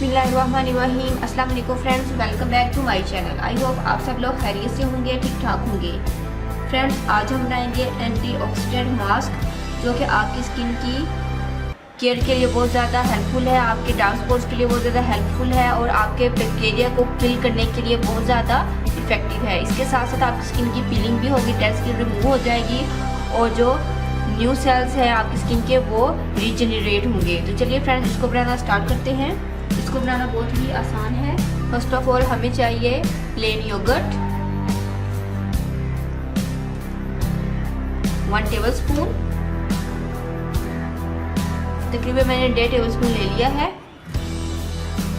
बिस्मिल्लाहिर्रहमानिर्रहीम। अस्सलाम वालेकुम friends, welcome back to my channel. I hope आप सब लोग खैरियत से होंगे, ठीक ठाक होंगे। फ्रेंड्स, आज हम बनाएंगे एंटीऑक्सीडेंट मास्क जो कि आपकी स्किन की केयर के लिए बहुत ज़्यादा हेल्पफुल है, आपके डार्क स्पॉट्स के लिए बहुत ज़्यादा हेल्पफुल है और आपके बैक्टीरिया को किल करने के लिए बहुत ज़्यादा इफेक्टिव है। इसके साथ साथ आपकी स्किन की पीलिंग भी होगी, डेड स्किन रिमूव हो जाएगी और जो न्यू सेल्स है आपकी स्किन के वो रीजनरेट होंगे। तो चलिए फ्रेंड्स, इसको बनाना स्टार्ट करते हैं। इसको बनाना बहुत ही आसान है। फर्स्ट ऑफ ऑल हमें चाहिए प्लेन योगर्ट 1 टेबलस्पून, तकरीबन मैंने 1.5 टेबलस्पून ले लिया है।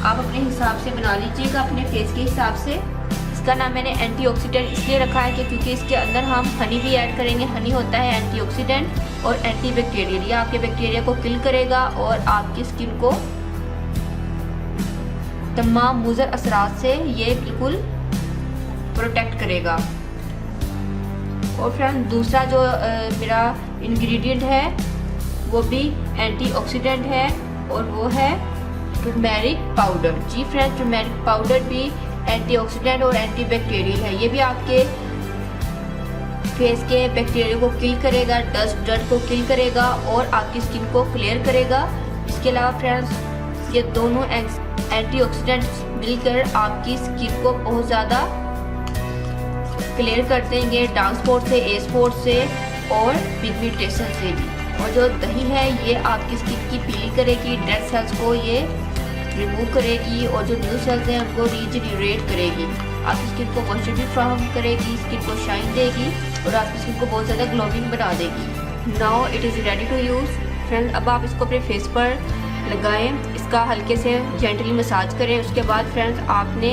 आप अपने हिसाब से बना लीजिएगा, अपने फेस के हिसाब से। इसका नाम मैंने एंटीऑक्सीडेंट इसलिए रखा है कि क्योंकि इसके अंदर हम हनी भी ऐड करेंगे। हनी होता है एंटीऑक्सीडेंट और एंटीबैक्टीरियल, ये आपके बैक्टीरिया को किल करेगा और आपकी स्किन को तमाम मुज़र असरात से ये बिल्कुल प्रोटेक्ट करेगा। और फ्रेंड, दूसरा जो मेरा इंग्रेडिएंट है वो भी एंटीऑक्सीडेंट है और वो है टर्मेरिक पाउडर। जी फ्रेंड, टर्मेरिक पाउडर भी एंटीऑक्सीडेंट और एंटीबैक्टीरियल है। ये भी आपके फेस के बैक्टीरिया को किल करेगा, डस्ट डर्ट को किल करेगा और आपकी स्किन को क्लियर करेगा। इसके अलावा फ्रेंड्स, ये दोनों एंटीऑक्सीडेंट्स मिलकर आपकी स्किन को बहुत ज़्यादा क्लियर कर देंगे, डार्क स्पॉट से, ए स्पॉट से और पिगमेंटेशन से भी। और जो दही है ये आपकी स्किन की पील करेगी, डेड सेल्स को ये रिमूव करेगी और जो न्यू सेल्स हैं उनको रीजनरेट करेगी। आपकी स्किन को मॉइस्चर भी फ्राहम करेगी, स्किन को शाइन देगी और आपकी स्किन को बहुत ज़्यादा ग्लोइंग बना देगी। Now it is ready to use. Friends, अब आप इसको अपने फेस पर लगाएं, इसका हल्के से जेंटली मसाज करें। उसके बाद फ्रेंड्स, आपने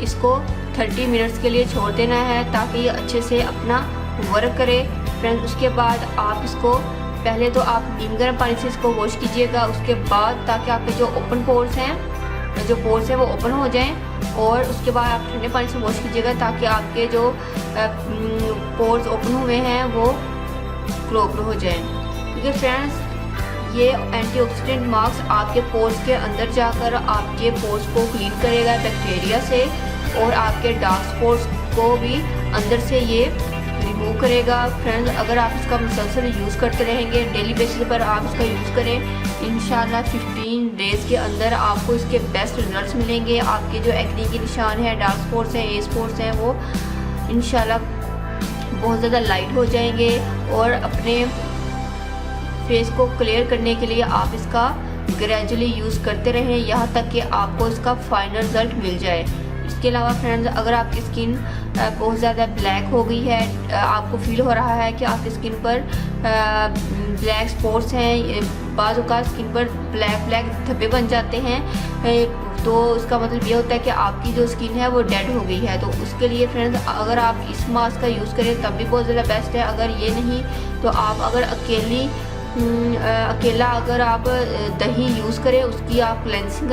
इसको 30 मिनट्स के लिए छोड़ देना है ताकि ये अच्छे से अपना वर्क करे। फ्रेंड्स, उसके बाद आप इसको पहले तो आप नीम गर्म पानी से इसको वॉश कीजिएगा, उसके बाद ताकि आपके जो ओपन पोर्स हैं वो ओपन हो जाएं। और उसके बाद आप ठंडे पानी से वॉश कीजिएगा ताकि आपके जो पोर्स ओपन हुए हैं वो क्लोज हो जाएं। क्योंकि फ्रेंड्स, ये एंटीऑक्सीडेंट मास्क आपके पोर्स के अंदर जाकर आपके पोर्स को क्लीन करेगा बैक्टीरिया से और आपके डार्क स्पॉट्स को भी अंदर से ये रिमूव करेगा। फ्रेंड्स, अगर आप इसका मुसलसल यूज़ करते रहेंगे, डेली बेसिस पर आप इसका यूज़ करें, इंशाल्लाह 15 डेज़ के अंदर आपको इसके बेस्ट रिजल्ट्स मिलेंगे। आपके जो एक्ने के निशान है, डार्क स्पॉट्स हैं, ए स्पॉट्स हैं, वो इंशाल्लाह बहुत ज़्यादा लाइट हो जाएंगे। और अपने फेस को क्लियर करने के लिए आप इसका ग्रेजुअली यूज़ करते रहें यहाँ तक कि आपको इसका फाइनल रिजल्ट मिल जाए। इसके अलावा फ्रेंड्स, अगर आपकी स्किन बहुत ज़्यादा ब्लैक हो गई है, आपको फील हो रहा है कि आपकी स्किन पर ब्लैक स्पॉट्स हैं, बाज़ औक़ात स्किन पर ब्लैक धब्बे बन जाते हैं, तो उसका मतलब ये होता है कि आपकी जो स्किन है वो डेड हो गई है। तो उसके लिए फ्रेंड्स, अगर आप इस मास्क का यूज़ करें तब भी बहुत ज़्यादा बेस्ट है। अगर ये नहीं तो आप अगर अकेला अगर आप दही यूज़ करें, उसकी आप क्लेंसिंग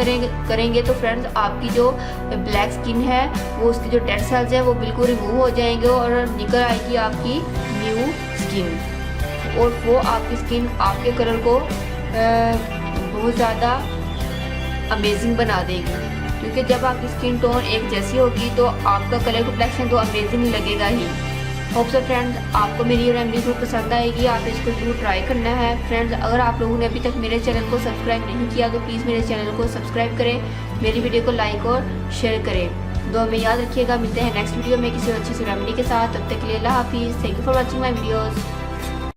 करेंगे तो फ्रेंड्स, आपकी जो ब्लैक स्किन है वो उसकी जो डेड सेल्स है वो बिल्कुल रिमूव हो जाएंगे और निकल आएगी आपकी न्यू स्किन। और वो आपकी स्किन आपके कलर को बहुत ज़्यादा अमेजिंग बना देगी। क्योंकि जब आपकी स्किन टोन एक जैसी होगी तो आपका कलर कॉम्प्लेक्शन तो अमेजिंग लगेगा ही। होप सो फ्रेंड्स, आपको मेरी ये रेमेडी बहुत पसंद आएगी, आप इसको जरूर ट्राई करना है। फ्रेंड्स, अगर आप लोगों ने अभी तक मेरे चैनल को सब्सक्राइब नहीं किया तो प्लीज़ मेरे चैनल को सब्सक्राइब करें, मेरी वीडियो को लाइक और शेयर करें। दुआ में याद रखिएगा। मिलते हैं नेक्स्ट वीडियो में किसी अच्छी सी रेमेडी के साथ। तब तक के लिए अल्लाह हाफिज़। Thank you for watching my videos.